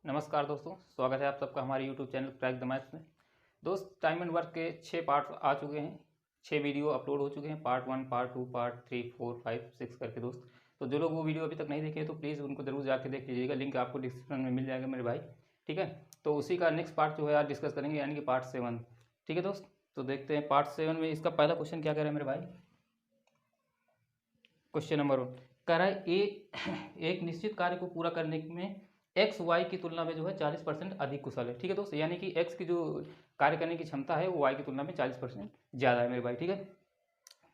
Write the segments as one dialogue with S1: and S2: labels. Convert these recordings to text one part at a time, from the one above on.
S1: नमस्कार दोस्तों, स्वागत है आप सबका हमारे YouTube channel crack the maths में। दोस्त, टाइम एंड वर्क के 6 पार्ट आ चुके हैं, 6 वीडियो अपलोड हो चुके हैं, पार्ट 1, पार्ट 2, पार्ट 3, 4, 5, 6 करके। दोस्त, तो जो लोग वो वीडियो अभी तक नहीं देखे तो प्लीज़ उनको जरूर जाके देख लीजिएगा, लिंक आपको डिस्क्रिप्शन में मिल जाएगा मेरे भाई। ठीक है, तो उसी का नेक्स्ट पार्ट जो है आज डिस्कस करेंगे, यानी कि पार्ट 7। ठीक है दोस्त, तो देखते हैं पार्ट 7 में इसका पहला क्वेश्चन क्या कह रहा है मेरे भाई। क्वेश्चन नंबर 1 कह रहा है एक निश्चित कार्य को पूरा करने में एक्स वाई की तुलना में जो है 40% अधिक कुशल है। ठीक है दोस्त, यानी कि एक्स की जो कार्य करने की क्षमता है वो वाई की तुलना में 40% ज़्यादा है मेरे भाई। ठीक है,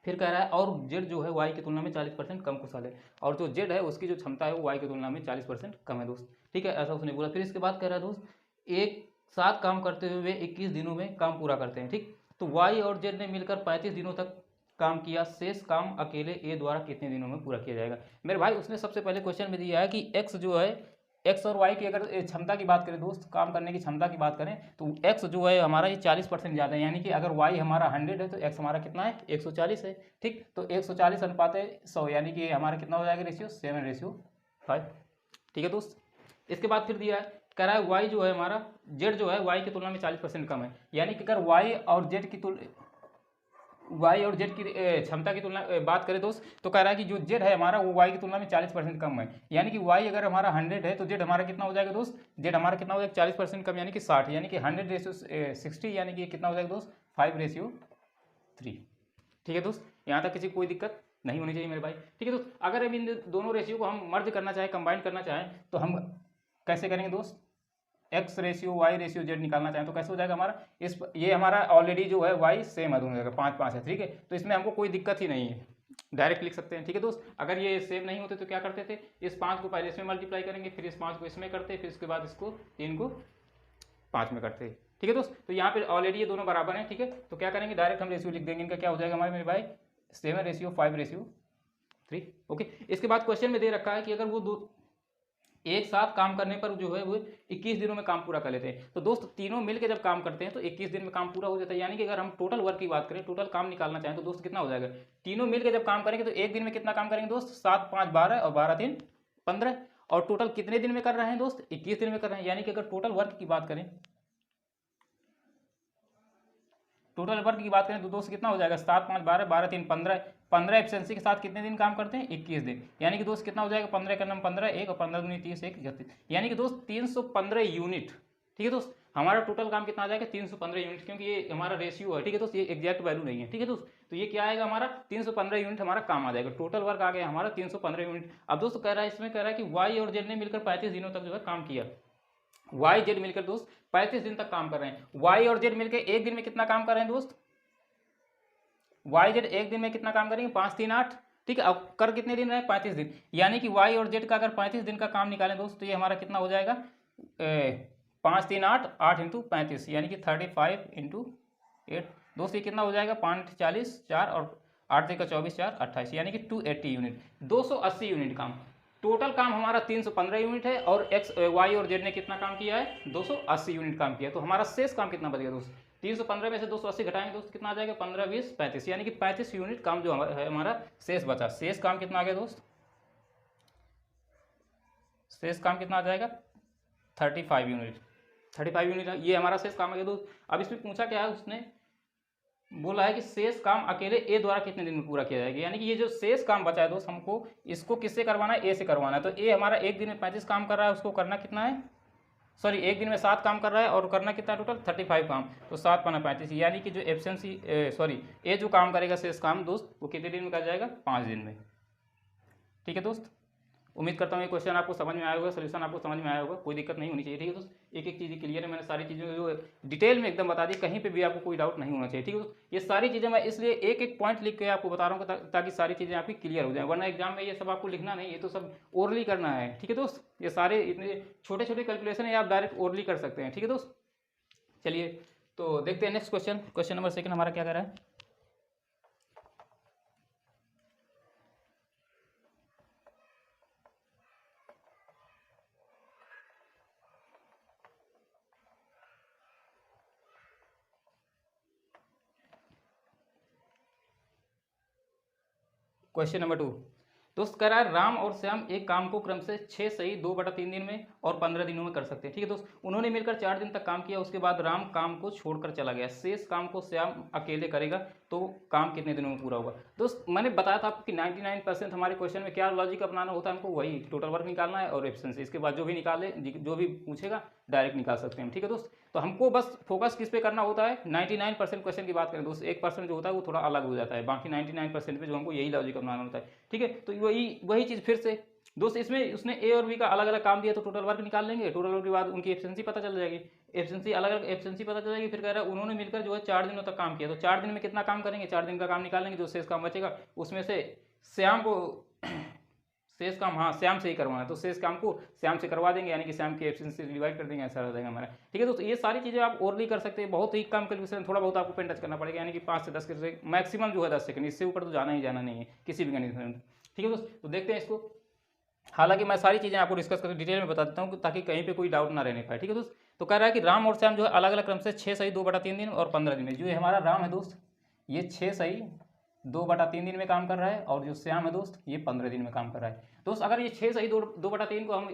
S1: फिर कह रहा है और जेड जो है वाई की तुलना में 40% कम कुशल है, और जो जेड है उसकी जो क्षमता है वो वाई की तुलना में 40% कम है दोस्त। ठीक है, ऐसा उसने बोला। फिर इसके बाद कह रहा है दोस्त, एक साथ काम करते हुए वे 21 दिनों में काम पूरा करते हैं। ठीक, तो वाई और जेड ने मिलकर 35 दिनों तक काम किया, शेष काम अकेले ए द्वारा कितने दिनों में पूरा किया जाएगा। मेरे भाई उसने सबसे पहले क्वेश्चन में दिया है कि एक्स जो है, एक्स और वाई की अगर क्षमता की बात करें दोस्त, काम करने की क्षमता की बात करें तो एक्स जो है हमारा ये 40% ज़्यादा है, यानी कि अगर वाई हमारा 100 है तो एक्स हमारा कितना है, 140 है। ठीक, तो 140 अनुपात 100, यानी कि हमारा कितना हो जाएगा रेशियो, 7:5। ठीक है दोस्त, इसके बाद फिर दिया है, कह रहा है वाई जो है हमारा, जेड जो है वाई की तुलना में 40% कम है, यानी कि अगर वाई और जेड की वाई और जेड की क्षमता की तुलना बात करें दोस्त, तो कह रहा है कि जो जेड है हमारा वो वाई की तुलना में 40% कम है, यानी कि वाई अगर हमारा 100 है तो जेड हमारा कितना हो जाएगा दोस्त, जेड हमारा कितना हो जाएगा 40% कम, यानी कि 60, यानी कि 100:60, यानी कि कितना हो जाएगा दोस्त, 5:3। ठीक है दोस्त, यहाँ तक किसी को कोई दिक्कत नहीं होनी चाहिए मेरे भाई। ठीक है दोस्त, अगर अब इन दोनों रेशियो को हम मर्ज करना चाहें, कंबाइन करना चाहें, तो हम कैसे करेंगे दोस्त, X ratio Y ratio Z निकालना चाहें तो कैसे हो जाएगा हमारा, इस ये हमारा ऑलरेडी जो है वाई सेम है दोनों जगह, 5-5 है। ठीक है, तो इसमें हमको कोई दिक्कत ही नहीं है, डायरेक्ट लिख सकते हैं। ठीक है दोस्त, अगर ये सेम नहीं होते तो क्या करते थे, इस 5 को पहले इसमें मल्टीप्लाई करेंगे, फिर इस 5 को इसमें करते, फिर इसके बाद इसको 3 को 5 में करते। ठीक है दोस्त, तो यहाँ पे ऑलरेडी ये दोनों बराबर हैं। ठीक है, तो क्या करेंगे, डायरेक्ट हम रेशियो लिख देंगे, इनका क्या हो जाएगा हमारे मेरे भाई, 7:5:3। ओके, इसके बाद क्वेश्चन में दे रखा है कि अगर वो दो एक साथ काम करने पर जो है वो 21 दिनों में काम पूरा कर लेते हैं। तो दोस्त तीनों मिलकर जब काम करते हैं तो 21 दिन में काम पूरा हो जाता है, यानी कि अगर हम टोटल वर्क की बात करें, टोटल काम निकालना चाहें तो दोस्त कितना हो जाएगा, तीनों मिलकर जब काम करेंगे तो एक दिन में कितना काम करेंगे दोस्त, 7 5 12 और 12 3 15, और टोटल कितने दिन में कर रहे हैं दोस्त, 21 दिन में कर रहे हैं। यानी कि अगर टोटल वर्क की बात करें, टोटल वर्क की बात करें तो दोस्त कितना हो जाएगा, 7 5 12 12 3 15, 15 एफिशिएंसी के साथ कितने दिन काम करते हैं, 21 दिन, यानी कि दोस्त कितना हो जाएगा, 15 का नाम 15 1 और 15 दूनी 30 1 31, यानी कि दोस्त 315 यूनिट। ठीक है दोस्त, हमारा टोटल काम कितना आ जाएगा, 315 यूनिट, क्योंकि ये हमारा रेशियो है। ठीक है दोस्त, ये एग्जैक्ट वैल्यू नहीं है। ठीक है दोस्त, तो ये क्या आएगा हमारा, 315 यूनिट हमारा काम आ जाएगा, टोटल वर्क आ गया हमारा 315 यूनिट। अब दोस्त कह रहा है, इसमें कह रहा है कि वाई और जेड ने मिलकर 35 दिनों तक जो है काम किया, वाई जेड मिलकर दोस्त 35 दिन तक काम कर रहे हैं। वाई और जेड मिलकर एक दिन में कितना काम कर रहे हैं दोस्त, वाई जेड एक दिन में कितना काम करेंगे, 5 3 8। ठीक है, अब कर कितने दिन रहे, 35 दिन, यानी कि वाई और जेड का अगर 35 दिन का काम निकालें दोस्त तो ये हमारा कितना हो जाएगा, 5 3 8 8 इंटू 35, यानी कि 35 इंटू 8 दोस्त, ये कितना हो जाएगा, 5 40 4 और 8 का 24 4 28, यानी कि 280 यूनिट, 280 यूनिट काम। टोटल काम हमारा 315 यूनिट है, और एक्स वाई और जेड ने कितना काम किया है, 280 यूनिट काम किया। तो हमारा शेष काम कितना बचेगा दोस्त, 315 में से 280 घटाएंगे दोस्त कितना आ जाएगा, 15 20 35, यानी कि 35 यूनिट काम जो है हमारा शेष बचा। शेष काम कितना आ गया दोस्त, शेष काम कितना आ जाएगा, 35 यूनिट। 35 यूनिट ये हमारा शेष काम आ गया दोस्त। अब इसमें पूछा क्या है, उसने बोला है कि शेष काम अकेले ए द्वारा कितने दिन में पूरा किया जाएगा, यानी कि ये जो शेष काम बचा है दोस्त, हमको इसको किससे करवाना है, ए से करवाना है। तो ए हमारा एक दिन में 35 काम कर रहा है, उसको करना कितना है, सॉरी एक दिन में 7 काम कर रहा है और करना कितना टोटल 35 काम, तो 7 5 35, यानी कि जो एफिशिएंसी सॉरी ए जो काम करेगा शेष काम दोस्त, वो कितने दिन में कर जाएगा, 5 दिन में। ठीक है दोस्त, उम्मीद करता हूँ ये क्वेश्चन आपको समझ में आया होगा, सोल्यूशन आपको समझ में आया होगा, कोई दिक्कत नहीं होनी चाहिए। ठीक है दोस्त, एक एक चीज़ क्लियर है, मैंने सारी चीज़ें जो डिटेल में एकदम बता दी, कहीं पे भी आपको कोई डाउट नहीं होना चाहिए। ठीक है दोस्त, ये सारी चीज़ें मैं इसलिए एक एक पॉइंट लिख के आपको बता रहा हूँ ताकि सारी चीज़ें आपकी क्लियर हो जाए, वरना एग्जाम में ये सब आपको लिखना नहीं, ये तो सब ओरली करना है। ठीक है दोस्त, ये सारे इतने छोटे छोटे कैलकुलेशन है, आप डायरेक्ट ओरली कर सकते हैं। ठीक है दोस्त, चलिए तो देखते हैं नेक्स्ट क्वेश्चन। क्वेश्चन नंबर 2 हमारा क्या कह रहा है, क्वेश्चन नंबर 2 दोस्त कह रहा है राम और श्याम एक काम को क्रम से 6 सही 2/3 दिन में और 15 दिनों में कर सकते हैं। ठीक है दोस्त, उन्होंने मिलकर 4 दिन तक काम किया, उसके बाद राम काम को छोड़कर चला गया, शेष काम को श्याम अकेले करेगा तो काम कितने दिनों में पूरा होगा। दोस्त मैंने बताया था आपको कि 99% हमारे क्वेश्चन में क्या लॉजिक अपनाना होता है, हमको वही टोटल वर्क निकालना है और एफिशिएंसी, इसके बाद जो भी निकाले जो भी पूछेगा डायरेक्ट निकाल सकते हैं। ठीक है दोस्त, तो हमको बस फोकस किस पे करना होता है, 99% क्वेश्चन की बात करें दोस्त, 1% जो होता है वो थोड़ा अलग हो जाता है, बाकी 99% पे जो हमको यही लॉजिक अपनाना होता है। ठीक है, तो वही चीज़ फिर से दोस्त, इसमें उसने ए और बी का अलग अलग काम दिया तो टोटल वर्क निकाल लेंगे, टोटल वर्क के बाद उनकी एफिशिएंसी पता चल जाएगी, एफिशिएंसी अलग अलग एफिशिएंसी पता चल जाएगी। फिर कह रहा है उन्होंने मिलकर जो है 4 दिनों तक काम किया, तो 4 दिन में कितना काम करेंगे, 4 दिन का काम निकाल लेंगे, जो शेष काम बचेगा उसमें से श्याम को शेष काम, हाँ श्याम से ही करवाना है तो शेष काम को श्याम से करवा देंगे, यानी कि श्याम की एफिशिएंसी डिवाइड कर देंगे, ऐसा हो जाएगा हमारा। ठीक है दोस्तों, ये सारी चीज़ें आप ओरली कर सकते हैं, बहुत ही कम कैलकुलेशन, थोड़ा बहुत आपको पेन टच करना पड़ेगा, यानी कि 5 से 10 के मैक्सिमम जो है 10 सेकंड, इससे ऊपर तो जाना ही जाना नहीं है किसी भी कंडीशन में। ठीक है दोस्त, तो देखते हैं इसको। हालांकि मैं सारी चीज़ें आपको डिस्कस करके डिटेल में बता देता हूँ ताकि कहीं पे कोई डाउट ना रहने पाए। ठीक है दोस्त, तो कह रहा है कि राम और श्याम जो है अलग अलग क्रम से 6 सही 2/3 दिन और 15 दिन में, जो हमारा राम है दोस्त ये 6 सही 2/3 दिन में काम कर रहा है, और जो श्याम है दोस्त ये 15 दिन में काम कर रहा है। दोस्त अगर ये 6 सही 2/3 को हम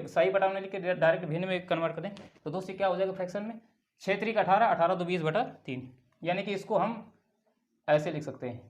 S1: सही बटा में लिख के डायरेक्ट भिन्न में कन्वर्ट करें तो दोस्त ये क्या हो जाएगा फ्रैक्शन में, 6 3 18 18 2 20/3, यानी कि इसको हम ऐसे लिख सकते हैं।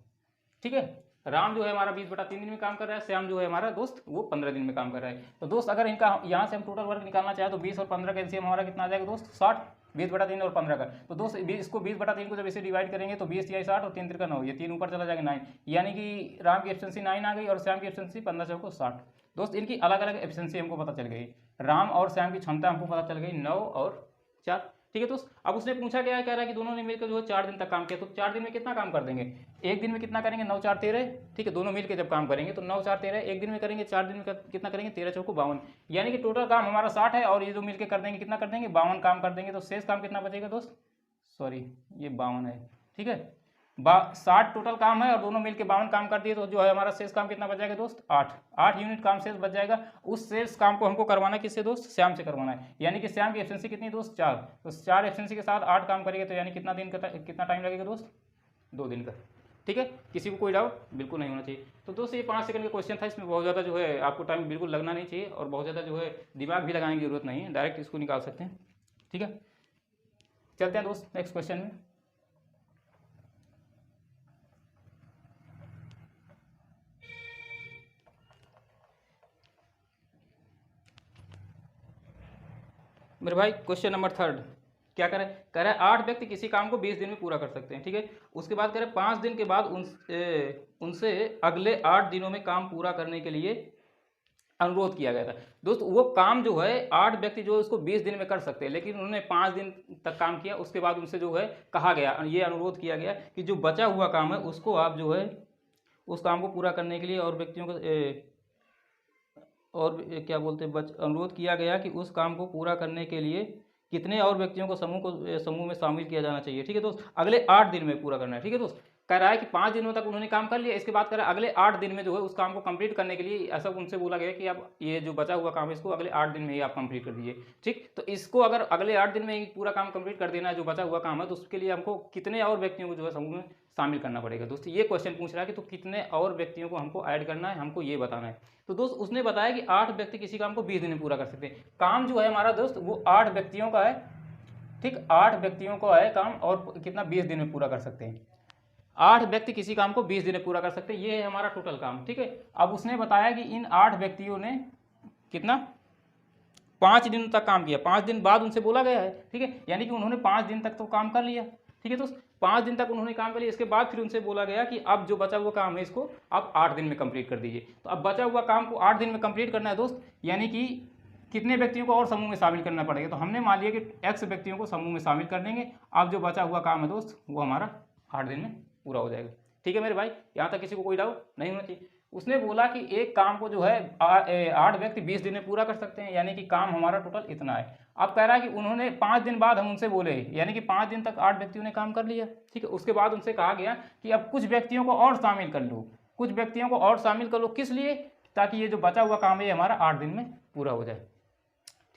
S1: ठीक है, राम जो है हमारा 20/3 दिन में काम कर रहा है, श्याम जो है हमारा दोस्त वो 15 दिन में काम कर रहा है। तो दोस्त अगर इनका यहाँ से हम टोटल वर्क निकालना चाहे तो 20 और 15 का एलसीएम हमारा कितना आ जाएगा दोस्त, 60, 20/3 और 15 का। तो दोस्त इसको 20/3 को जब इसे डिवाइड करेंगे तो 20 या 60 और 3 3 9, ये 3 ऊपर चला जाएगा 9, यानी कि राम की एफिशिएंसी 9 आ गई और श्याम की एफिशिएंसी 15 चौको 60। दोस्त इनकी अलग अलग एफिशिएंसी हमको पता चल गई, राम और श्याम की क्षमता हमको पता चल गई 9 और 4। ठीक है दोस्त, अब उसने पूछा क्या है, कह रहा है कि दोनों ने मिलकर जो है 4 दिन तक काम किया, तो 4 दिन में कितना काम कर देंगे, एक दिन में कितना करेंगे 9 4 13। ठीक है, दोनों मिलकर जब काम करेंगे तो 9 4 13 एक दिन में करेंगे, 4 दिन में कितना करेंगे 13 चौको 52, यानी कि टोटल काम हमारा 60 है, और ये जो मिलकर कर देंगे कितना कर देंगे 52 काम कर देंगे, तो शेष काम कितना बचेगा दोस्त, सॉरी ये 52 है। ठीक है, 60 टोटल काम है और दोनों मिलकर 52 काम कर दिए, तो जो है हमारा शेष काम कितना बच जाएगा दोस्त 8 यूनिट काम शेष बच जाएगा। उस शेष काम को हमको करवाना है किससे दोस्त, श्याम से करवाना है, यानी कि श्याम की एफिशिएंसी कितनी दोस्त 4, तो 4 एफिशिएंसी के साथ 8 काम करेंगे, तो यानी कितना दिन का कितना टाइम लगेगा दोस्त 2 दिन का। ठीक है, किसी को कोई डाउट बिल्कुल नहीं होना चाहिए। तो दोस्त ये 5 सेकंड का क्वेश्चन था, इसमें बहुत ज़्यादा जो है आपको टाइम बिल्कुल लगना नहीं चाहिए और बहुत ज़्यादा जो है दिमाग भी लगाने की जरूरत नहीं है, डायरेक्ट इसको निकाल सकते हैं। ठीक है, चलते हैं दोस्त नेक्स्ट क्वेश्चन में। मेरे भाई क्वेश्चन नंबर 3 क्या कह रहा है 8 व्यक्ति किसी काम को 20 दिन में पूरा कर सकते हैं। ठीक है, उसके बाद कह रहे हैं 5 दिन के बाद उनसे अगले 8 दिनों में काम पूरा करने के लिए अनुरोध किया गया था। दोस्त वो काम जो है 8 व्यक्ति जो है उसको 20 दिन में कर सकते हैं, लेकिन उन्होंने 5 दिन तक काम किया, उसके बाद उनसे जो है कहा गया, ये अनुरोध किया गया कि जो बचा हुआ काम है उसको आप जो है उस काम को पूरा करने के लिए और व्यक्तियों को और क्या बोलते हैं अनुरोध किया गया कि उस काम को पूरा करने के लिए कितने और व्यक्तियों को समूह में शामिल किया जाना चाहिए। ठीक है दोस्त, अगले 8 दिन में पूरा करना है। ठीक है दोस्त, कह रहा है कि 5 दिनों तक उन्होंने काम कर लिया, इसके बाद कह रहा है अगले 8 दिन में जो है उस काम को कंप्लीट करने के लिए ऐसा उनसे बोला गया कि आप ये जो बचा हुआ काम है इसको अगले 8 दिन में ही आप कंप्लीट कर दीजिए। ठीक, तो इसको अगर अगले 8 दिन में ही पूरा काम कंप्लीट कर देना है जो बचा हुआ काम है, तो उसके लिए हमको कितने और व्यक्तियों को जो है समूह में शामिल करना पड़ेगा। दोस्त ये क्वेश्चन पूछ रहा है कि तो कितने और व्यक्तियों को हमको ऐड करना है, हमको ये बताना है। तो दोस्त उसने बताया कि 8 व्यक्ति किसी काम को 20 दिन में पूरा कर सकते हैं। काम जो है हमारा दोस्त वो 8 व्यक्तियों का है। ठीक, 8 व्यक्तियों को है काम, और कितना 20 दिन में पूरा कर सकते हैं। 8 व्यक्ति किसी काम को 20 दिन में पूरा कर सकते हैं, ये है हमारा टोटल काम। ठीक है, अब उसने बताया कि इन 8 व्यक्तियों ने कितना 5 दिन तक काम किया, 5 दिन बाद उनसे बोला गया है। ठीक है, यानी कि उन्होंने 5 दिन तक तो काम कर लिया। ठीक है दोस्त, 5 दिन तक उन्होंने काम कर लिया, इसके बाद फिर उनसे बोला गया कि अब जो बचा हुआ काम है इसको आप 8 दिन में कंप्लीट कर दीजिए। तो अब बचा हुआ काम को 8 दिन में कंप्लीट करना है दोस्त, यानी कि कितने व्यक्तियों को और समूह में शामिल करना पड़ेगा। तो हमने मान लिया कि x व्यक्तियों को समूह में शामिल कर देंगे, अब जो बचा हुआ काम है दोस्त वो हमारा 8 दिन में पूरा हो जाएगा। ठीक है मेरे भाई, यहाँ तक किसी को कोई डाउट नहीं होना चाहिए। उसने बोला कि एक काम को जो है 8 व्यक्ति 20 दिन में पूरा कर सकते हैं, यानी कि काम हमारा टोटल इतना है। अब कह रहा है कि उन्होंने 5 दिन बाद हम उनसे बोले, यानी कि 5 दिन तक 8 व्यक्तियों ने काम कर लिया। ठीक है, उसके बाद उनसे कहा गया कि अब कुछ व्यक्तियों को और शामिल कर लो, कुछ व्यक्तियों को और शामिल कर लो, किस लिए, ताकि ये जो बचा हुआ काम है हमारा 8 दिन में पूरा हो जाए।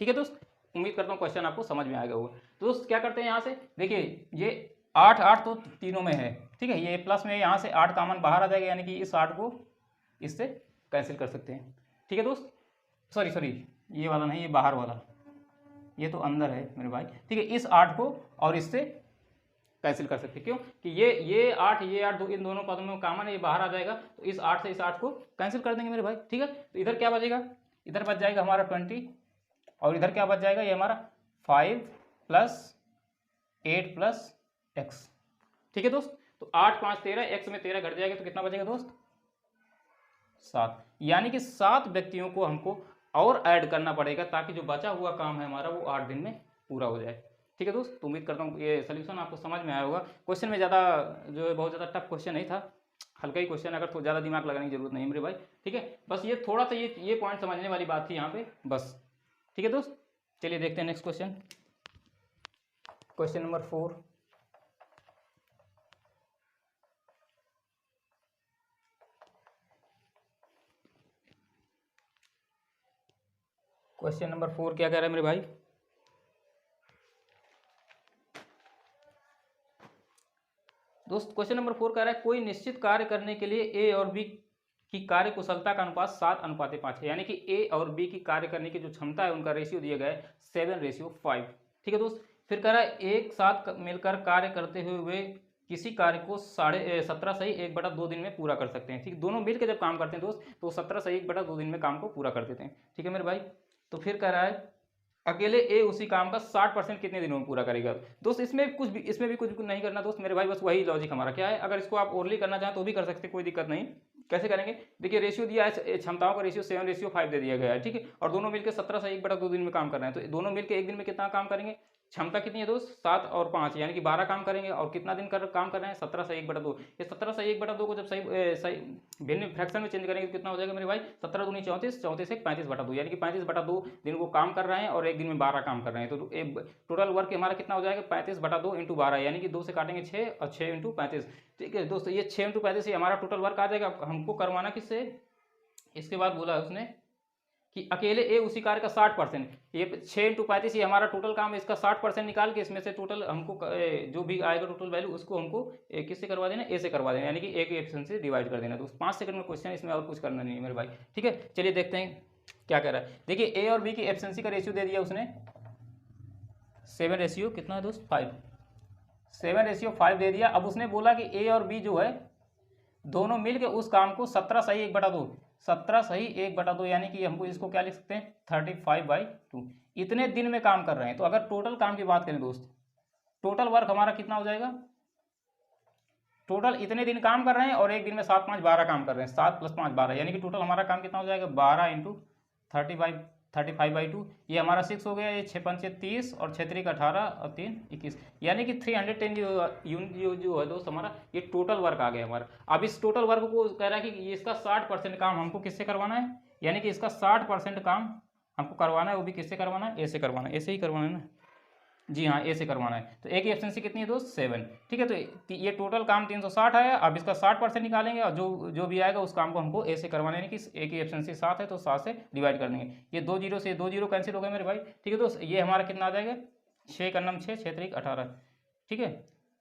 S1: ठीक है दोस्त, उम्मीद करता हूँ क्वेश्चन आपको समझ में आएगा होगा। तो दोस्त क्या करते हैं यहाँ से, देखिए ये 8 8 तो तीनों में है। ठीक है, ये प्लस में यहाँ से 8 कॉमन बाहर आ जाएगा, यानी कि इस 8 को इससे कैंसिल कर सकते हैं। ठीक है दोस्त, सॉरी ये वाला नहीं, ये बाहर वाला, ये तो अंदर है मेरे भाई। ठीक है, इस 8 को और इससे कैंसिल कर सकते हैं। क्यों कि ये 8 ये 8 इन दोनों पदों में कॉमन है, ये बाहर आ जाएगा, तो इस 8 से इस 8 को कैंसिल कर देंगे मेरे भाई। ठीक है, तो इधर क्या बचेगा, इधर बच जाएगा हमारा 20 और इधर क्या बच जाएगा, ये हमारा 5 + 8 + x। ठीक है दोस्त, तो 8 5 13, x में 13 घट जाएगा तो कितना बचेगा दोस्त, 7। यानी कि 7 व्यक्तियों को हमको और ऐड करना पड़ेगा ताकि जो बचा हुआ काम है हमारा वो 8 दिन में पूरा हो जाए। ठीक है दोस्त, तो उम्मीद करता हूँ ये सोल्यूशन आपको समझ में आया होगा। क्वेश्चन में ज़्यादा जो है बहुत ज़्यादा टफ क्वेश्चन नहीं था, हल्का ही क्वेश्चन, अगर तो ज़्यादा दिमाग लगाने की जरूरत नहीं मेरे भाई। ठीक है, बस ये थोड़ा सा ये पॉइंट समझने वाली बात थी यहाँ पे बस। ठीक है दोस्त, चलिए देखते हैं next question, question number 4। Question number 4 क्या कह रहा है मेरे भाई, दोस्त क्वेश्चन नंबर 4 कह रहा है कोई निश्चित कार्य करने के लिए ए और बी की कार्य कुशलता का अनुपात 7:5 है। यानी कि ए और बी की कार्य करने की जो क्षमता है उनका रेशियो दिया गया है 7:5। ठीक है दोस्त, फिर कह रहा है एक साथ मिलकर कार्य करते हुए वे किसी कार्य को 17 सही 1/2 दिन में पूरा कर सकते हैं। ठीक, दोनों मिलकर जब काम करते हैं दोस्त तो 17 सही 1/2 दिन में काम को पूरा कर देते हैं। ठीक है मेरे भाई, तो फिर कह रहा है अकेले ए उसी काम का 60% कितने दिनों में पूरा करेगा। दोस्त इसमें भी कुछ नहीं करना दोस्त मेरे भाई, बस वही लॉजिक हमारा क्या है। अगर इसको आप ओरली करना चाहें तो भी कर सकते, कोई दिक्कत नहीं। कैसे करेंगे, देखिए रेशियो दिया है, क्षमताओं का रेशियो 7:5 दे दिया गया है। ठीक है, और दोनों मिलकर 17 से 1/2 दिन में काम कर रहे हैं, तो दोनों मिलकर एक दिन में कितना काम करेंगे, क्षमता कितनी है दोस्त 7 और 5 यानी कि 12 काम करेंगे। और कितना दिन काम कर रहे हैं 17 से 1/2। ये 17 से 1/2 को जब सही भिन्न फ्रैक्शन में चेंज करेंगे तो कितना हो जाएगा मेरे भाई, 17 दूनी 34, 34 से 35/2 यानी कि 35/2 दिन वो काम कर रहे हैं और एक दिन में 12 काम कर रहे हैं। तो टोटल वर्क हमारा कितना हो जाएगा 35/2 × 12 यानी कि 2 से काटेंगे 6 और 6 × 35। ठीक है दोस्तों, ये 6 × 35 ये हमारा टोटल वर्क आ जाएगा। हमको करवाना किससे, इसके बाद बोला है उसने कि अकेले ए उसी कार्य का 60%, ये 6 × 35 ये हमारा टोटल काम है, इसका 60% निकाल के इसमें से टोटल हमको जो भी आएगा टोटल वैल्यू उसको हमको किससे करवा देना, ए से करवा देना, यानी कि ए की एफिशिएंसी डिवाइड कर देना। तो 5 सेकंड में क्वेश्चन, इसमें और कुछ करना नहीं है मेरे भाई। ठीक है, चलिए देखते हैं क्या कह रहा है। देखिए ए और बी की एफिशिएंसी का रेशियो दे दिया उसने 7 कितना है दोस्त 5, 7:5 दे दिया। अब उसने बोला कि ए और बी जो है दोनों मिलकर उस काम को 17 सही 1/2, 17 सही 1/2 यानी कि हमको इसको क्या लिख सकते हैं 35/2 इतने दिन में काम कर रहे हैं। तो अगर टोटल काम की बात करें दोस्त, टोटल वर्क हमारा कितना हो जाएगा, टोटल इतने दिन काम कर रहे हैं और एक दिन में 7 5 12 काम कर रहे हैं, 7 + 5 12 यानी कि टोटल हमारा काम कितना हो जाएगा 12 × 35/2 ये हमारा 6 हो गया। ये 6 5 30 और 6 3 18 और 3 21 यानी कि 310 जो है दोस्त हमारा ये टोटल वर्क आ गया हमारा। अब इस टोटल वर्क को कह रहा है कि इसका 60% काम हमको किससे करवाना है, यानी कि इसका 60% काम हमको करवाना है, वो भी किससे करवाना है, ए से करवाना है, ऐसे ही करवाना है ना, जी हाँ ए से करवाना है। तो ए की एफिशिएंसी कितनी है दोस्त 7। ठीक है, तो ये टोटल काम 360 आया। अब इसका 60% निकालेंगे और जो भी आएगा उस काम को हमको ए से करवाना है, यानी कि ए की एफिशिएंसी 7 है तो 7 से डिवाइड कर देंगे। ये 2 जीरो से 2 जीरो कैंसिल हो गए मेरे भाई। ठीक है दोस्त, ये हमारा कितना आ जाएगा 6 × 9 6 6 3 18। ठीक है,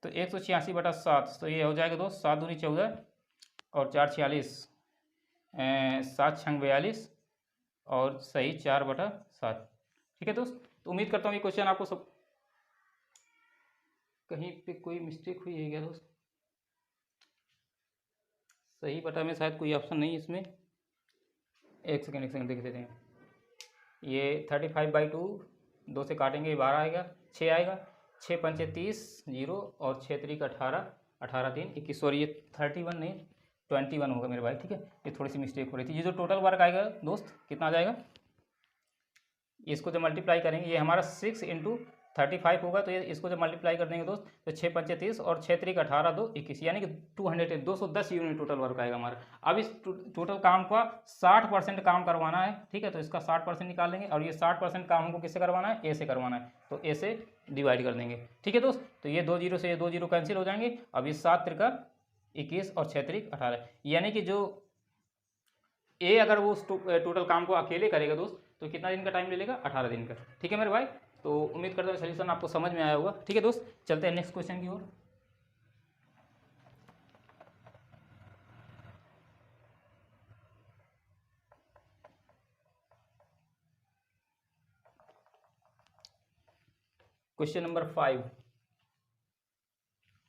S1: तो 186/7 तो ये हो जाएगा दोस्त 7 दूनी 14 और 4 46 7 6 42 और सही 4/7। ठीक है दोस्त, तो उम्मीद करता हूँ ये क्वेश्चन आपको सब कहीं पे कोई मिस्टेक हुई है क्या दोस्त, सही बटा में शायद कोई ऑप्शन नहीं इसमें, एक सेकंड देख लेते हैं। ये 35/2 2 से काटेंगे 12 आएगा, 6 आएगा, 6 5 30 0 और 6 3 18 18 3 21 सॉरी ये 31 नहीं 21 होगा मेरे भाई। ठीक है, ये थोड़ी सी मिस्टेक हो रही थी। ये जो टोटल वर्क आएगा दोस्त कितना आ जाएगा, इसको जब मल्टीप्लाई करेंगे ये हमारा 6 × 35 होगा, तो ये इसको जब मल्टीप्लाई कर देंगे दोस्त तो 6 5 30 और 6 3 18 2 21 यानी कि 210 यूनिट टोटल वर्क आएगा हमारा। अब इस टोटल काम का 60% काम करवाना है। ठीक है, तो इसका 60% निकाल लेंगे और ये 60% काम हमको किससे करवाना है, ए से करवाना है, तो ए से डिवाइड कर देंगे। ठीक है दोस्त, तो ये 2 जीरो से ये 2 जीरो कैंसिल हो जाएंगे। अब ये 7 3 21 और 6 3 18 यानी कि जो ए अगर वो टोटल काम को अकेले करेगा दोस्त तो कितना दिन का टाइम ले लेगा 18 दिन का। ठीक है मेरे भाई, तो उम्मीद करता हूँ सॉल्यूशन आपको समझ में आया होगा। ठीक है दोस्त, चलते हैं नेक्स्ट क्वेश्चन की ओर। क्वेश्चन नंबर 5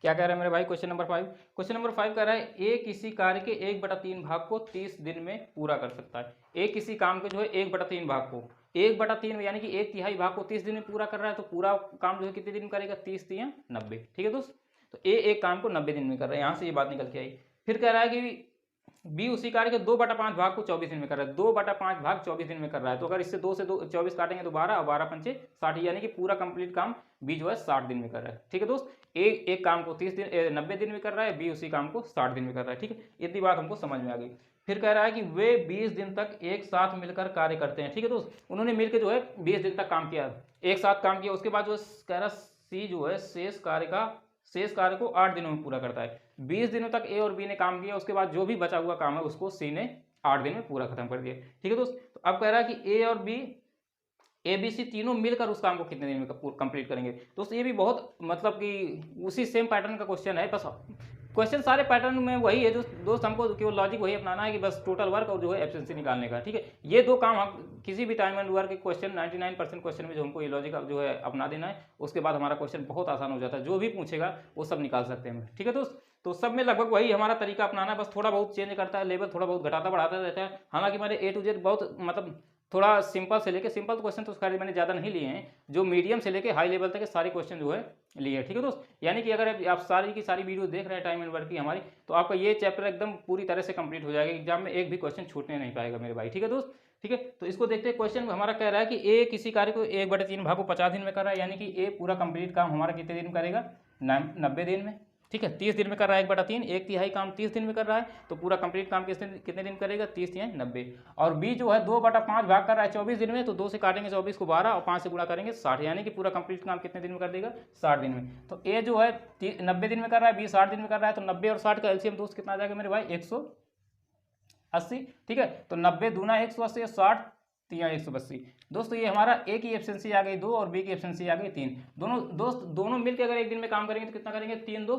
S1: क्या कह रहा है मेरे भाई? क्वेश्चन नंबर 5, क्वेश्चन नंबर 5 कह रहा है ए किसी कार्य के 1/3 भाग को 30 दिन में पूरा कर सकता है। ए किसी काम के जो है 1/3 भाग को 1/3 यानी कि 1/3 भाग को 30 दिन में पूरा कर रहा है, तो पूरा काम जो है कितने दिन में करेगा? 30 3 90। ठीक है दोस्त, तो ए एक काम को 90 दिन में कर रहा है, यहाँ से ये बात निकल के आई। फिर कह रहा है कि बी उसी कार्य के 2/5 भाग को 24 दिन में कर रहा है, 2/5 भाग 24 दिन में कर रहा है, तो अगर इससे 2 से 24 काटेंगे तो 12 और 12 पंचे 60, यानी कि पूरा कंप्लीट काम बी जो है 60 दिन में कर रहा है। ठीक है दोस्त, ए एक काम को 90 दिन में कर रहा है, बी उसी काम को 60 दिन में कर रहा है। ठीक है, इतनी बात हमको समझ में आ गई। फिर कह रहा है कि वे 20 दिन तक एक साथ मिलकर कार्य करते हैं। ठीक है दोस्त, उन्होंने मिलकर जो है 20 दिन तक काम किया, एक साथ काम किया। उसके बाद जो कह रहा सी जो है शेष कार्य को 8 दिनों में पूरा करता है। 20 दिनों तक ए और बी ने काम किया, उसके बाद जो भी बचा हुआ काम है उसको सी ने 8 दिन में पूरा खत्म कर दिया। ठीक है दोस्त, तो अब कह रहा है कि ए और बी ABC तीनों मिलकर उस काम को कितने दिन में कंप्लीट करेंगे। दोस्तों ये भी बहुत मतलब कि उसी सेम पैटर्न का क्वेश्चन है, बस क्वेश्चन सारे पैटर्न में वही है। जो दोस्त हमको केवल लॉजिक वही अपनाना है कि बस टोटल वर्क और जो है एफिशिएंसी निकालने का। ठीक है, ये दो काम हम किसी भी टाइम एंड वर्क के क्वेश्चन 99% क्वेश्चन में जो हमको ये लॉजिक जो है अपना देना है, उसके बाद हमारा क्वेश्चन बहुत आसान हो जाता है, जो भी पूछेगा वो सब निकाल सकते हैं हम। ठीक है दोस्त, तो सब में लगभग वही हमारा तरीका अपनाना है, बस थोड़ा बहुत चेंज करता है, लेवल थोड़ा बहुत घटाता बढ़ाता रहता है। हालांकि मैंने A to Z बहुत मतलब थोड़ा सिंपल से लेके सिंपल क्वेश्चन तो उसका मैंने ज़्यादा नहीं लिए हैं, जो मीडियम से लेके हाई लेवल तक के सारे क्वेश्चन जो है लिए हैं। ठीक है दोस्त, यानी कि अगर आप सारी की सारी वीडियो देख रहे हैं टाइम एंड वर्क की हमारी, तो आपका ये चैप्टर एकदम पूरी तरह से कंप्लीट हो जाएगा, एग्जाम में एक भी क्वेश्चन छूटने नहीं पाएगा मेरे भाई। ठीक है दोस्त, ठीक है, तो इसको देखते हैं। क्वेश्चन हमारा कह रहा है कि ए किसी कार्य को 1/3 भाग को 50 दिन में कर रहा है, यानी कि ए पूरा कंप्लीट काम हमारा कितने दिन में करेगा? 90 दिन में। ठीक है, 30 दिन में कर रहा है 1/3, 1/3 काम 30 दिन में कर रहा है, तो पूरा कंप्लीट काम कितने दिन करेगा? 30 3 90। और बी जो है 2/5 भाग कर रहा है 24 दिन में, तो 2 से काटेंगे 24 को 12 और 5 से गुणा करेंगे 60, यानी कि पूरा कंप्लीट काम कितने दिन में कर देगा? 60 दिन में। तो ए जो है 90 दिन में कर रहा है, बी 60 दिन में कर रहा है, तो 90 और 60 का एलसीएम दोस्त कितना आ जाएगा मेरे भाई? 180। ठीक है, तो 90 दूना 180, 60 3 180। दोस्तों ये हमारा ए की एफिशिएंसी आ गई 2 और बी की एफिशिएंसी आ गई 3। दोनों मिलकर अगर एक दिन में काम करेंगे तो कितना करेंगे? 3 2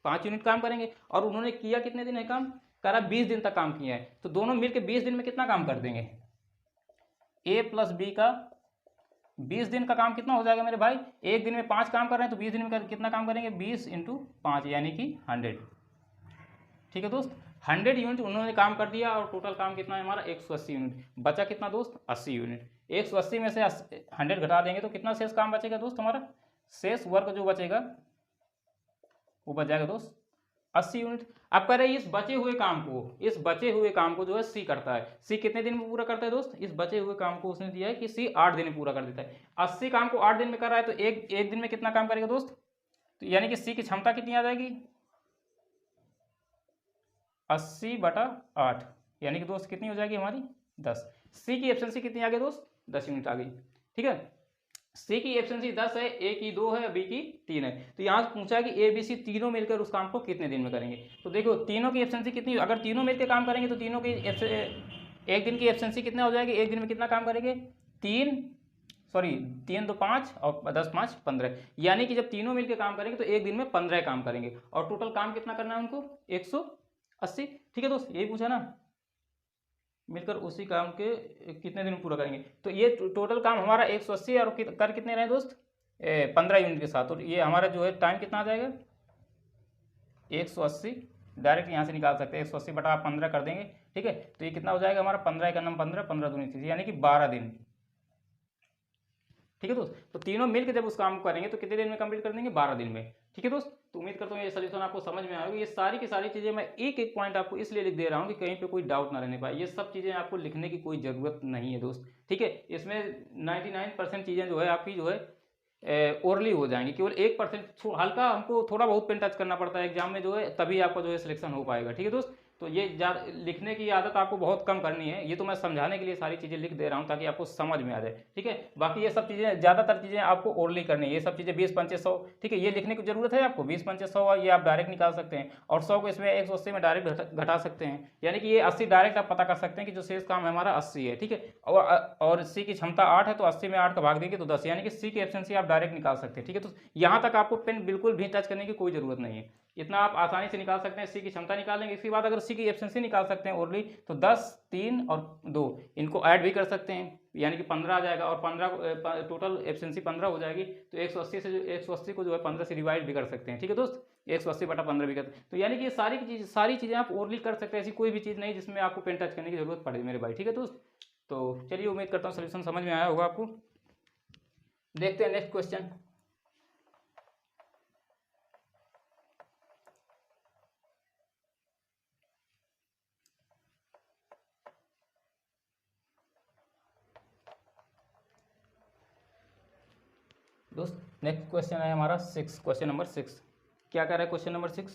S1: 5 यूनिट काम करेंगे। और उन्होंने किया कितने दिन है काम? करा 20 दिन तक काम किया है, तो दोनों मिलकर 20 दिन में कितना काम कर देंगे? ए प्लस बी का 20 दिन का काम कितना हो जाएगा मेरे भाई? एक दिन में 5 काम कर रहे हैं, तो 20 दिन में कितना काम करेंगे? 20 × 5 यानी कि 100। ठीक है दोस्त, 100 यूनिट उन्होंने काम कर दिया, और टोटल काम कितना है हमारा? 180 यूनिट। बचा कितना दोस्त? 80 यूनिट। 180 में से 100 घटा देंगे तो कितना शेष काम बचेगा दोस्त? हमारा शेष वर्क जो बचेगा वो बच जाएगा दोस्त 80 यूनिट। अब कह रहे हैं इस बचे हुए काम को जो है सी करता है। सी कितने दिन में पूरा करता है दोस्त? इस बचे हुए काम को उसने दिया है कि सी 8 दिन में पूरा कर देता है। 80 काम को 8 दिन में कर रहा है, तो एक दिन में कितना काम करेगा दोस्त? तो यानी कि सी की क्षमता कितनी आ जाएगी? 80/8, यानी कि दोस्त कितनी हो जाएगी हमारी? 10। सी की एफिशिएंसी कितनी आ गई दोस्त? 10 यूनिट आ गई। ठीक है, सी की एफिशिएंसी 10 है, ए की 2 है, बी की 3 है। तो यहाँ से पूछा है कि ए बी सी तीनों मिलकर उस काम को कितने दिन में करेंगे। तो देखो तीनों की एफिशिएंसी कितनी, अगर तीनों मिलकर काम करेंगे तो तीनों की एक दिन की एफिशिएंसी कितना हो जाएगी? एक दिन में कितना काम करेंगे? 3 2 5 और 10 5 15, यानी कि जब तीनों मिलकर काम करेंगे तो एक दिन में 15 काम करेंगे, और टोटल काम कितना करना है उनको? 180। ठीक है दोस्त, यही पूछा ना, मिलकर उसी काम के कितने दिन में पूरा करेंगे। तो ये टोटल काम हमारा 180 और कर कितने रहे दोस्त? 15 यूनिट के साथ। तो ये हमारा जो है टाइम कितना आ जाएगा? 180 डायरेक्ट यहाँ से निकाल सकते हैं, 180/15 कर देंगे। ठीक है, तो ये कितना हो जाएगा हमारा? 15 का नाम 15 15 दूनी 30, यानी कि 12 दिन। ठीक है दोस्त, तो तीनों मिलकर जब उस काम को करेंगे तो कितने दिन में कंप्लीट कर देंगे? 12 दिन में। ठीक है दोस्त, तो उम्मीद करता हूँ ये सोल्यूशन आपको समझ में आएगा। ये सारी की सारी चीज़ें मैं एक एक पॉइंट आपको इसलिए लिख दे रहा हूँ कि कहीं पे कोई डाउट ना रहने पाए। ये सब चीज़ें आपको लिखने की कोई ज़रूरत नहीं है दोस्त। ठीक है, इसमें 99% चीज़ें जो है आपकी जो है ओरली हो जाएंगी, केवल 1% हल्का हमको थोड़ा बहुत पेन टच करना पड़ता है एग्जाम में जो है, तभी आपका जो है सिलेक्शन हो पाएगा। ठीक है दोस्त, तो ये लिखने की आदत आपको बहुत कम करनी है। ये तो मैं समझाने के लिए सारी चीज़ें लिख दे रहा हूँ ताकि आपको समझ में आ जाए। ठीक है, बाकी ये सब चीज़ें ज़्यादातर चीज़ें आपको ओरली करनी है। ये सब चीज़ें 20 5 100, ठीक है, ये लिखने की जरूरत है आपको। 20 5 100 ये आप डायरेक्ट निकाल सकते हैं, और 100 को इसमें 180 में डायरेक्ट घटा सकते हैं, यानी कि ये 80 डायरेक्ट आप पता कर सकते हैं कि जो शेष काम है हमारा 80 है। ठीक है, और सी की क्षमता 8 है, तो 80 में 8 का भाग देंगे तो 10, यानी कि सी की एफिशिएंसी आप डायरेक्ट निकाल सकते हैं। ठीक है, तो यहाँ तक आपको पेन बिल्कुल भी टच करने की कोई जरूरत नहीं है, इतना आप आसानी से निकाल सकते हैं। सी की क्षमता निकाल लेंगे, इसके बाद अगर सी की एफिशिएंसी निकाल सकते हैं ओरली, तो 10 3 और 2 इनको ऐड भी कर सकते हैं। यानी कि 15 आ जाएगा, और 15 टोटल एफिशिएंसी 15 हो जाएगी, तो 180 से 180 को जो है 15 से डिवाइड भी कर सकते हैं। ठीक है दोस्त, 180/15 भी करते हैं। तो यानी कि ये सारी चीज़ें आप ओरली कर सकते हैं, ऐसी कोई भी चीज़ नहीं जिसमें आपको पेन टच करने की जरूरत पड़े मेरे भाई। ठीक है दोस्त, तो चलिए उम्मीद करता हूँ सोल्यूशन समझ में आया होगा आपको। देखते हैं नेक्स्ट क्वेश्चन। दोस्त नेक्स्ट क्वेश्चन है हमारा 6, क्वेश्चन नंबर 6। क्या कह रहा है क्वेश्चन नंबर 6?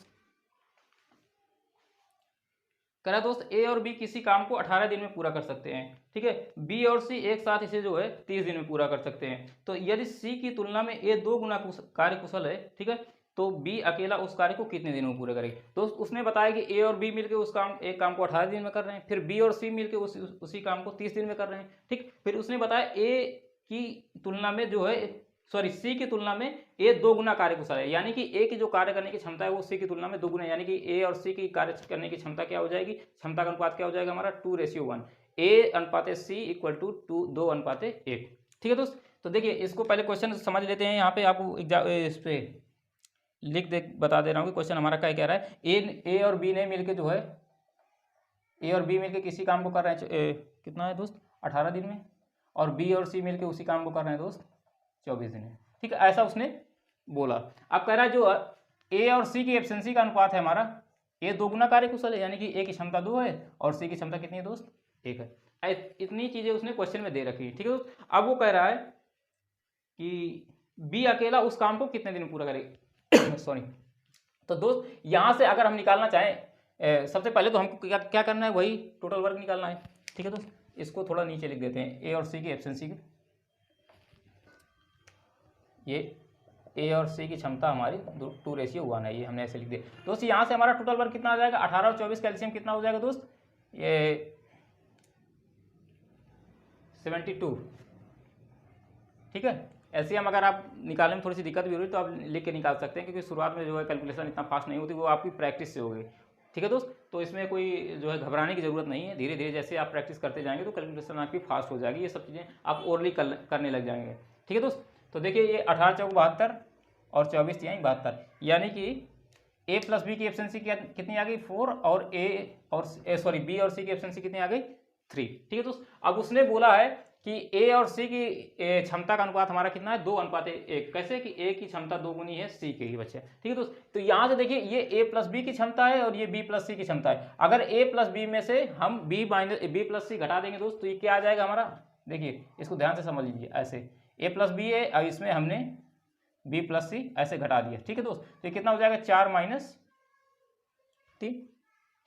S1: कह रहा है दोस्त ए और बी किसी काम को 18 दिन में पूरा कर सकते हैं। ठीक है, बी और सी एक साथ इसे जो है 30 दिन में पूरा कर सकते हैं। तो यदि सी की तुलना में ए 2 गुना कार्य कुशल है, ठीक है, तो बी अकेला उस कार्य को कितने दिनों में पूरा करेगा? तो उसने बताया कि ए और बी मिलकर एक काम को 18 दिन में कर रहे हैं, फिर बी और सी मिलकर उसी काम को 30 दिन में कर रहे हैं। ठीक, फिर उसने बताया ए की तुलना में जो है, सॉरी, सी की तुलना में ए 2 गुना कार्य कुशल है, यानी कि ए की जो कार्य करने की क्षमता है वो सी की तुलना में 2 गुना, यानी कि ए और सी की कार्य करने की क्षमता क्या हो जाएगी, क्षमता का अनुपात क्या हो जाएगा हमारा 2:1, ए अनुपात सी इक्वल टू 2:1। ठीक है दोस्त, तो देखिए इसको पहले क्वेश्चन समझ लेते हैं। यहाँ पे आपको इस पे बता दे रहा हूँ कि क्वेश्चन हमारा क्या कह रहा है। ए और बी ने मिलकर जो है, ए और बी मिलकर किसी काम को कर रहे हैं कितना है दोस्त 18 दिन में, और बी और सी मिलकर उसी काम को कर रहे हैं दोस्त 24 दिन में। ठीक है, ऐसा उसने बोला। अब कह रहा है जो ए और सी की एफिशिएंसी का अनुपात है हमारा, ए 2 गुना कार्य कुशल है, यानी कि ए की क्षमता 2 है और सी की क्षमता कितनी है दोस्त 1 है। इतनी चीजें उसने क्वेश्चन में दे रखी है। ठीक है दोस्त, अब वो कह रहा है कि बी अकेला उस काम को कितने दिन में पूरा करेगा सॉरी। तो दोस्त यहां से अगर हम निकालना चाहें, सबसे पहले तो हमको क्या करना है, वही टोटल वर्क निकालना है। ठीक है दोस्त, इसको थोड़ा नीचे लिख देते हैं, ए और सी की एफिशिएंसी की, ये ए और सी की क्षमता हमारी 2:1 है, ये हमने ऐसे लिख दिया। दोस्त यहाँ से हमारा टोटल वर्क कितना आ जाएगा, 18 और 24 कैल्शियम कितना हो जाएगा दोस्त, ये 72। ठीक है, ऐसे हम अगर आप निकालने में थोड़ी सी दिक्कत भी हो रही तो आप लिख के निकाल सकते हैं, क्योंकि शुरुआत में जो है कैलकुलेशन इतना फास्ट नहीं होती, वो आपकी प्रैक्टिस से होगी। ठीक है दोस्त, तो इसमें कोई जो है घबराने की जरूरत नहीं है, धीरे धीरे जैसे आप प्रैक्टिस करते जाएंगे तो कैलकुलेशन आपकी फास्ट हो जाएगी, ये सब चीज़ें आप ओरली करने लग जाएंगे। ठीक है दोस्त, तो देखिए ये 18 चौक 72 और 24 यहाँ 72, यानी कि ए प्लस बी की एफिशिएंसी कितनी आ गई 4, और बी और सी की एफिशिएंसी कितनी आ गई 3। ठीक है दोस्त, अब उसने बोला है कि ए और सी की क्षमता का अनुपात हमारा कितना है 2:1। कैसे कि ए की क्षमता 2 गुनी है सी के ही बच्चे। ठीक है दोस्त, तो यहाँ से देखिए ये ए प्लस बी की क्षमता है और ये बी प्लस सी की क्षमता है। अगर ए प्लस बी में से हम बी प्लस सी घटा देंगे दोस्त, तो ये क्या आ जाएगा हमारा, देखिए इसको ध्यान से समझ लीजिए, ऐसे ए प्लस बी है और इसमें हमने बी प्लस सी ऐसे घटा दिया। ठीक है दोस्त, तो ये कितना हो जाएगा 4 - 3।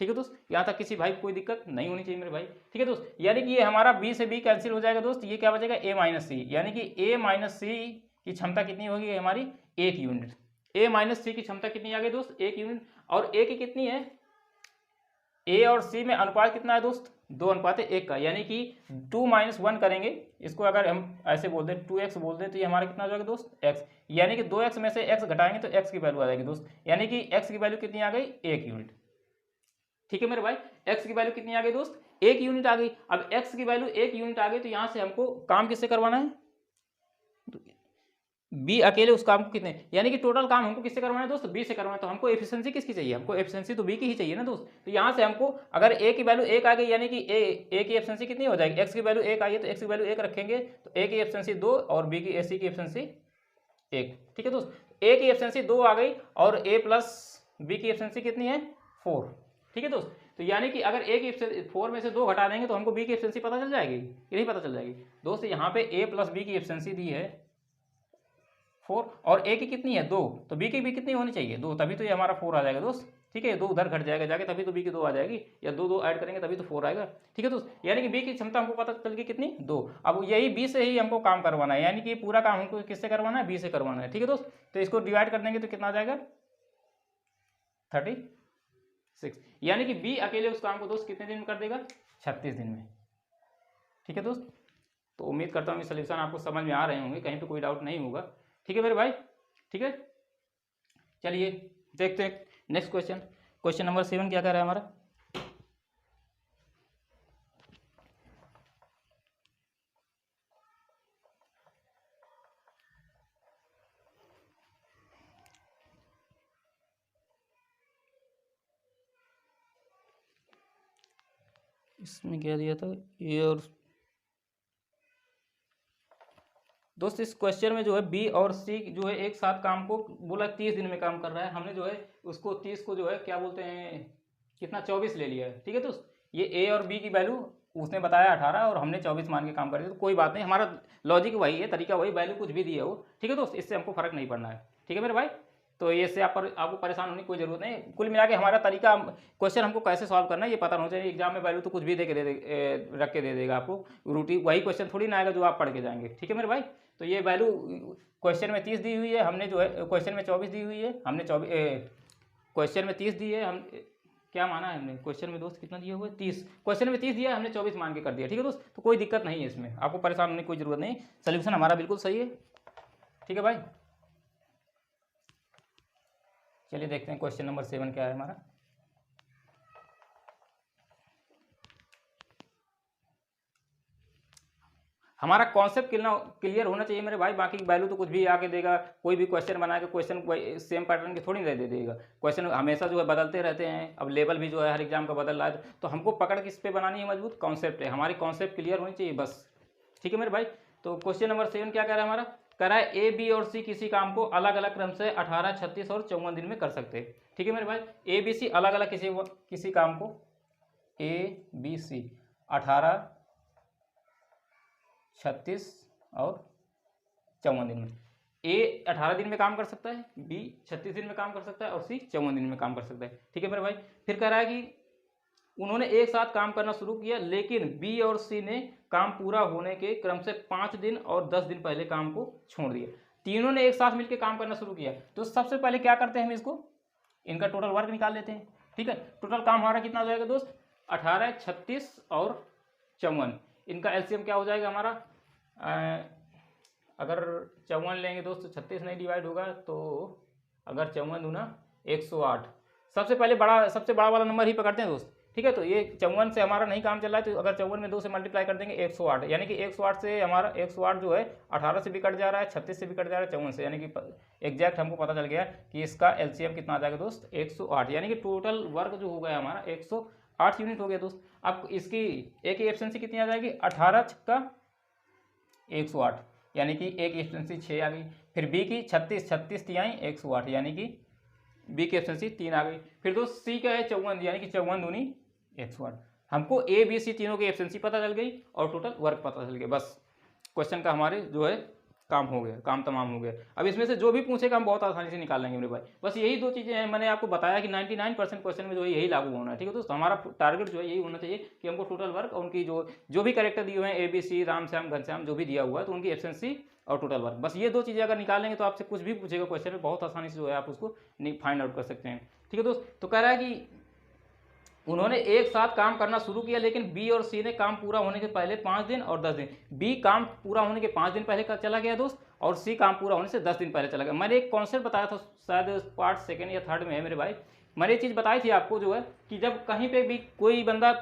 S1: ठीक है दोस्त, यहाँ तक किसी भाई को कोई दिक्कत नहीं होनी चाहिए मेरे भाई। ठीक है दोस्त, यानी कि ये हमारा बी से बी कैंसिल हो जाएगा दोस्त, ये क्या बचेगा ए माइनस सी, यानी कि ए माइनस सी की क्षमता कितनी होगी हमारी 1 यूनिट। ए माइनस सी की क्षमता कितनी आ गई दोस्त 1 यूनिट, और ए की कितनी है, ए और सी में अनुपात कितना है दोस्त 2:1 का, यानी कि 2 - 1 करेंगे, इसको अगर हम ऐसे बोल दें 2x बोल दें, तो ये हमारा कितना हो जाएगा दोस्त x, यानी कि 2x में से x घटाएंगे तो x की वैल्यू आ जाएगी दोस्त, यानी कि x की वैल्यू कितनी आ गई 1 यूनिट। ठीक है मेरे भाई, x की वैल्यू कितनी आ गई दोस्त 1 यूनिट आ गई। अब x की वैल्यू 1 यूनिट आ गई, तो यहां से हमको काम किससे करवाना है, बी अकेले उस काम को कितने, यानी कि टोटल काम हमको किससे करवाना है दोस्त बी से करवाना है। तो हमको एफिशिएंसी किसकी चाहिए, हमको एफिशिएंसी तो बी की ही चाहिए ना दोस्त। तो यहाँ से हमको अगर ए की वैल्यू 1 आ गई, यानी कि ए की एफिशिएंसी कितनी हो जाएगी, एक्स की वैल्यू 1 आई है तो एक्स की वैल्यू 1 रखेंगे, तो ए की एफिशिएंसी 2 और बी की सी की एफिशिएंसी 1। ठीक है दोस्त, ए की एफिशिएंसी 2 आ गई और ए प्लस बी की एफिशिएंसी कितनी है 4। ठीक है दोस्त, तो यानी कि अगर ए की 4 में से 2 घटा देंगे तो हमको बी की एफिशिएंसी पता चल जाएगी, ये नहीं पता चल जाएगी दोस्त। यहाँ पे ए प्लस बी की एफिशिएंसी दी है 4 और ए की कितनी है 2, तो बी की भी कितनी होनी चाहिए 2, तभी तो ये हमारा 4 आ जाएगा दोस्त। ठीक है, 2 उधर घट जाएगा जाके, तभी तो बी की 2 आ जाएगी, या 2 ऐड करेंगे तभी तो 4 आएगा। ठीक है दोस्त, यानी कि बी की क्षमता हमको पता चल गई कितनी 2। अब यही बी से ही हमको काम करवाना है, यानी कि पूरा काम हमको किससे करवाना है बी से करवाना है। ठीक है दोस्त, तो इसको डिवाइड कर देंगे तो कितना आ जाएगा 36, यानी कि बी अकेले उस काम को दोस्त कितने दिन में कर देगा 36 दिन में। ठीक है दोस्त, तो उम्मीद करता हूँ ये सोल्यूशन आपको समझ में आ रहे होंगे, कहीं पे कोई डाउट नहीं होगा। ठीक है मेरे भाई, ठीक है, चलिए देखते हैं नेक्स्ट क्वेश्चन। क्वेश्चन नंबर 7 क्या कह रहा है हमारा, इसमें क्या दिया था ए और दोस्त, इस क्वेश्चन में जो है बी और सी जो है एक साथ काम को बोला 30 दिन में काम कर रहा है, हमने जो है उसको 30 को जो है क्या बोलते हैं कितना 24 ले लिया है। ठीक है दोस्त, ये ए और बी की वैल्यू उसने बताया 18 और हमने 24 मान के काम कर दिया, तो कोई बात नहीं, हमारा लॉजिक वही है, तरीका वही, वैल्यू कुछ भी दिया हो। ठीक है दोस्त, इससे हमको फर्क नहीं पड़ना है। ठीक है मेरे भाई, तो ये से आपको परेशान होने की कोई जरूरत नहीं। कुल मिला के हमारा तरीका, क्वेश्चन हमको कैसे सॉल्व करना है ये पता होना चाहिए। एग्जाम में वैल्यू तो कुछ भी रख के दे देगा आपको, रूटीन वही क्वेश्चन थोड़ी ना आएगा जो आप पढ़ के जाएंगे। ठीक है मेरे भाई, तो ये वैल्यू क्वेश्चन में 30 दी हुई है, हमने जो है क्वेश्चन में 24 दी हुई है, हमने 24 क्वेश्चन में 30 दी है, हम क्या माना है हमने क्वेश्चन में दोस्त कितना दिया हुआ है 30, क्वेश्चन में 30 दिया है, हमने 24 मान के कर दिया। ठीक है दोस्त, तो कोई दिक्कत नहीं है इसमें, आपको परेशान होने की कोई जरूरत नहीं, सोल्यूशन हमारा बिल्कुल सही है। ठीक है भाई, चलिए देखते हैं क्वेश्चन नंबर 7 क्या है हमारा। हमारा कॉन्सेप्ट क्लियर होना चाहिए मेरे भाई, बाकी वैल्यू तो कुछ भी आके देगा, कोई भी क्वेश्चन बना के क्वेश्चन सेम पैटर्न की थोड़ी दे देगा, क्वेश्चन हमेशा जो है बदलते रहते हैं, अब लेवल भी जो है हर एग्जाम का बदल रहा है, तो हमको पकड़ किस पे बनानी है मजबूत, कॉन्सेप्ट है, हमारी कॉन्सेप्ट क्लियर होनी चाहिए बस। ठीक है मेरे भाई, तो क्वेश्चन नंबर 7 क्या कह रहा है हमारा, कह रहा है ए बी और सी किसी काम को अलग अलग क्रम से 18, 36 और 54 दिन में कर सकते हैं। ठीक है मेरे भाई, ए बी सी अलग अलग किसी काम को ए बी सी 18, 36 और 54 दिन में, ए 18 दिन में काम कर सकता है, बी 36 दिन में काम कर सकता है और सी 54 दिन में काम कर सकता है। ठीक है मेरे भाई, फिर कह रहा है कि उन्होंने एक साथ काम करना शुरू किया, लेकिन बी और सी ने काम पूरा होने के क्रम से 5 दिन और 10 दिन पहले काम को छोड़ दिया। तीनों ने एक साथ मिलकर काम करना शुरू किया, तो सबसे पहले क्या करते हैं हम इसको, इनका टोटल वर्क निकाल लेते हैं। ठीक है, टोटल काम हमारा कितना हो जाएगा दोस्त, 18, 36 और 54, इनका एलसीएम क्या हो जाएगा हमारा, अगर 54 लेंगे दोस्त तो 36 नहीं डिवाइड होगा, तो अगर 54 दूना 108, सबसे बड़ा वाला नंबर ही पकड़ते हैं दोस्त। ठीक है, तो ये 54 से हमारा नहीं काम चल रहा है, तो अगर 54 में 2 से मल्टीप्लाई कर देंगे 108, यानी कि 108 से हमारा 108 जो है 18 से भी कट जा रहा है, 36 से भी कट जा रहा है, 54 से, यानी कि एग्जैक्ट हमको पता चल गया कि इसका एलसीएम कितना आ जाएगा दोस्त 108, यानी कि टोटल वर्क जो हो गया हमारा 108 यूनिट हो गया दोस्त। अब इसकी एक ही एफिशिएंसी कितनी आ जाएगी, 18 का 108, यानी कि एक एफिशिएंसी 6 आ गई। फिर बी की 36 तिहाई 108, यानी कि बी की एफिशिएंसी 3 आ गई। फिर दोस्त सी का है 54, यानी कि 54 दूनी 108। हमको ए बी सी तीनों की एफिशिएंसी पता चल गई और टोटल वर्क पता चल गया, बस क्वेश्चन का हमारे जो है काम हो गया, काम तमाम हो गया। अब इसमें से जो भी पूछेगा हम बहुत आसानी से निकाल लेंगे मेरे भाई, बस यही 2 चीज़ें हैं, मैंने आपको बताया कि 99% क्वेश्चन में जो है यही लागू होना है। ठीक है दोस्तों, हमारा टारगेट जो है यही होना चाहिए कि हमको टोटल वर्क और उनकी जो भी कैरेक्टर दिए हुए हैं, A B C, Ram Shyam Ghanshyam, जो भी दिया हुआ है, तो उनकी एफिशिएंसी और टोटल वर्क, बस ये 2 चीज़ें अगर निकालेंगे तो आपसे कुछ भी पूछेगा क्वेश्चन में बहुत आसानी से जो है आप उसको फाइंड आउट कर सकते हैं। ठीक है दोस्त, तो कह रहा है कि उन्होंने एक साथ काम करना शुरू किया, लेकिन बी और सी ने काम पूरा होने के पहले 5 दिन और 10 दिन, बी काम पूरा होने के 5 दिन पहले चला गया दोस्त, और सी काम पूरा होने से 10 दिन पहले चला गया। मैंने एक कॉन्सेप्ट बताया था, शायद पार्ट 2 या 3 में है मेरे भाई, मैंने ये चीज़ बताई थी आपको जो है कि जब कहीं पे भी कोई बंदा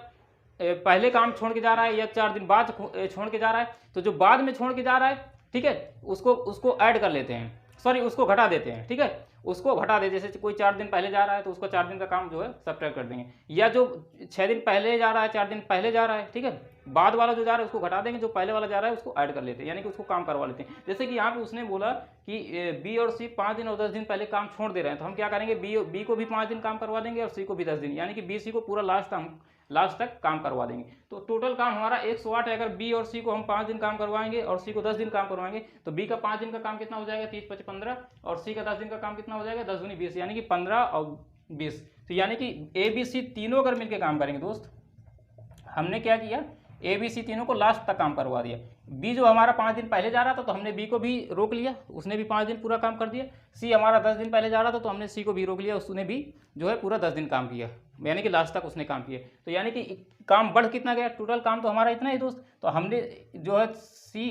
S1: पहले काम छोड़ के जा रहा है या 4 दिन बाद छोड़ के जा रहा है, तो जो बाद में छोड़ के जा रहा है, ठीक है, उसको ऐड कर लेते हैं, सॉरी उसको घटा देते हैं। ठीक है, उसको घटा दे, जैसे कोई 4 दिन पहले जा रहा है तो उसको 4 दिन का काम जो है सब्ट्रैक्ट कर देंगे, या जो 6 दिन पहले जा रहा है 4 दिन पहले जा रहा है, ठीक है, बाद वाला जो जा रहा है उसको घटा देंगे, जो पहले वाला जा रहा है उसको ऐड कर लेते हैं, यानी कि उसको काम करवा लेते हैं। जैसे कि यहाँ पे उसने बोला कि बी और सी 5 दिन और 10 दिन पहले काम छोड़ दे रहे हैं, तो हम क्या करेंगे, बी को भी 5 दिन काम करवा देंगे और सी को भी 10 दिन, यानी कि बी सी को पूरा लास्ट तक काम करवा देंगे। तो टोटल काम हमारा 108 है। अगर बी और सी को हम 5 दिन काम करवाएंगे और सी को 10 दिन काम करवाएंगे, तो बी का 5 दिन का काम कितना हो जाएगा 30, 25, 15, और सी का 10 दिन का काम कितना हो जाएगा 10 दूनी 20, यानी कि 15 और 20। तो यानी कि ए बी सी तीनों अगर मिलकर काम करेंगे दोस्त, हमने क्या किया, ए बी सी तीनों को लास्ट तक काम करवा दिया। बी जो हमारा 5 दिन पहले जा रहा था तो हमने बी को भी रोक लिया, उसने भी 5 दिन पूरा काम कर दिया। सी हमारा 10 दिन पहले जा रहा था तो हमने सी को भी रोक लिया, उसने भी जो है पूरा 10 दिन काम किया, यानी कि लास्ट तक उसने काम किया। तो यानी कि काम बढ़ कितना गया, टोटल काम तो हमारा इतना ही दोस्त। तो हमने जो है सी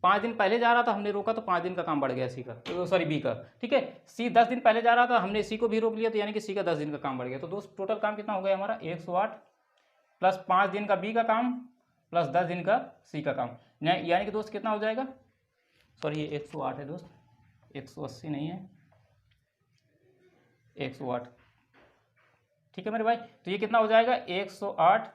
S1: 5 दिन पहले जा रहा था, हमने रोका तो 5 दिन का काम बढ़ गया सी का, तो सॉरी बी का। ठीक है, सी 10 दिन पहले जा रहा था, हमने सी को भी रोक लिया, तो यानी कि सी का 10 दिन का काम बढ़ गया। तो दोस्त टोटल काम कितना हो गया हमारा 108 प्लस 5 दिन का बी का काम प्लस 10 दिन का सी का काम, यानी कि दोस्त कितना हो जाएगा, सॉरी ये 108 है दोस्त, 180 नहीं है, 108। ठीक है मेरे भाई, तो ये कितना हो जाएगा 108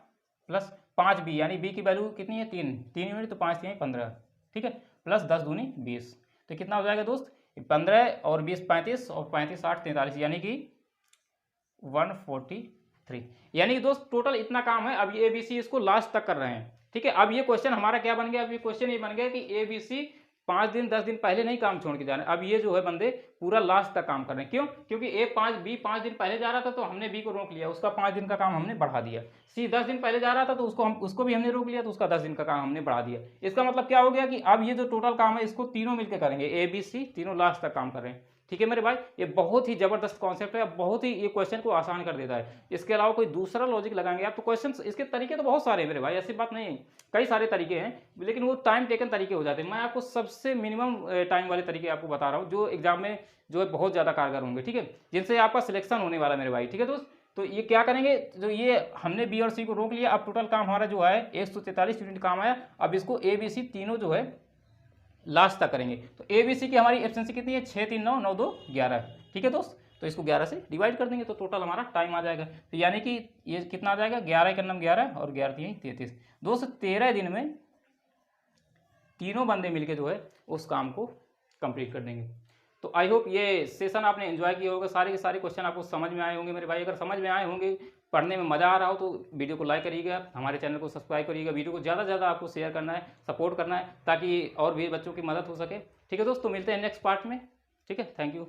S1: प्लस 5 बी, यानी बी की वैल्यू कितनी है 3, 3 यूनिट, तो 5 3 15, ठीक है, प्लस 10 दूनी 20, तो कितना हो जाएगा दोस्त 15 और 20 35 और 35 8 43, यानी कि 143। यानी कि दोस्त टोटल इतना काम है। अब ये ABC इसको लास्ट तक कर रहे हैं, ठीक है। अब ये क्वेश्चन हमारा क्या बन गया, अब ये क्वेश्चन ये बन गया कि ABC 5 दिन 10 दिन पहले नहीं काम छोड़ के जा रहे हैं, अब ये जो है बंदे पूरा लास्ट तक काम कर रहे हैं। क्यों? क्योंकि B 5 दिन पहले जा रहा था तो हमने B को रोक लिया, उसका 5 दिन का काम हमने बढ़ा दिया। C 10 दिन पहले जा रहा था तो उसको भी हमने रोक लिया, तो उसका 10 दिन का काम हमने बढ़ा दिया। इसका मतलब क्या हो गया कि अब ये जो टोटल काम है इसको तीनों मिलकर करेंगे, ABC तीनों लास्ट तक काम कर रहे हैं, ठीक है मेरे भाई। ये बहुत ही जबरदस्त कॉन्सेप्ट है, बहुत ही ये क्वेश्चन को आसान कर देता है। इसके अलावा कोई दूसरा लॉजिक लगाएंगे आप तो क्वेश्चन, इसके तरीके तो बहुत सारे हैं मेरे भाई, ऐसी बात नहीं है, कई सारे तरीके हैं, लेकिन वो टाइम टेकन तरीके हो जाते हैं। मैं आपको सबसे मिनिमम टाइम वाले तरीके आपको बता रहा हूँ जो एग्जाम में जो है बहुत ज़्यादा कारगर होंगे, ठीक है, जिनसे आपका सिलेक्शन होने वाला है मेरे भाई, ठीक है दोस्त। तो ये क्या करेंगे, जो ये हमने B और C को रोक लिया, अब टोटल काम हमारा जो है 143 यूनिट काम आया। अब इसको ABC तीनों जो है लास्ट तक करेंगे। तो ABC की हमारी एफिशिएंसी कितनी है 6 3 9 9 2 11, ठीक है दोस्त। तो इसको 11 से डिवाइड कर देंगे तो टोटल हमारा टाइम आ जाएगा। तो यानी कि ये कितना आ जाएगा 11 के नम 11 और 11 3 33 दोस्त, 13 दिन में तीनों बंदे मिलके जो है उस काम को कंप्लीट कर देंगे। तो आई होप ये सेशन आपने एंजॉय किया होगा, सारे के सारे क्वेश्चन आपको समझ में आए होंगे मेरे भाई। अगर समझ में आए होंगे, पढ़ने में मज़ा आ रहा हो तो वीडियो को लाइक करिएगा, हमारे चैनल को सब्सक्राइब करिएगा, वीडियो को ज़्यादा से ज़्यादा आपको शेयर करना है, सपोर्ट करना है, ताकि और भी बच्चों की मदद हो सके, ठीक है दोस्तों। मिलते हैं नेक्स्ट पार्ट में, ठीक है, थैंक यू।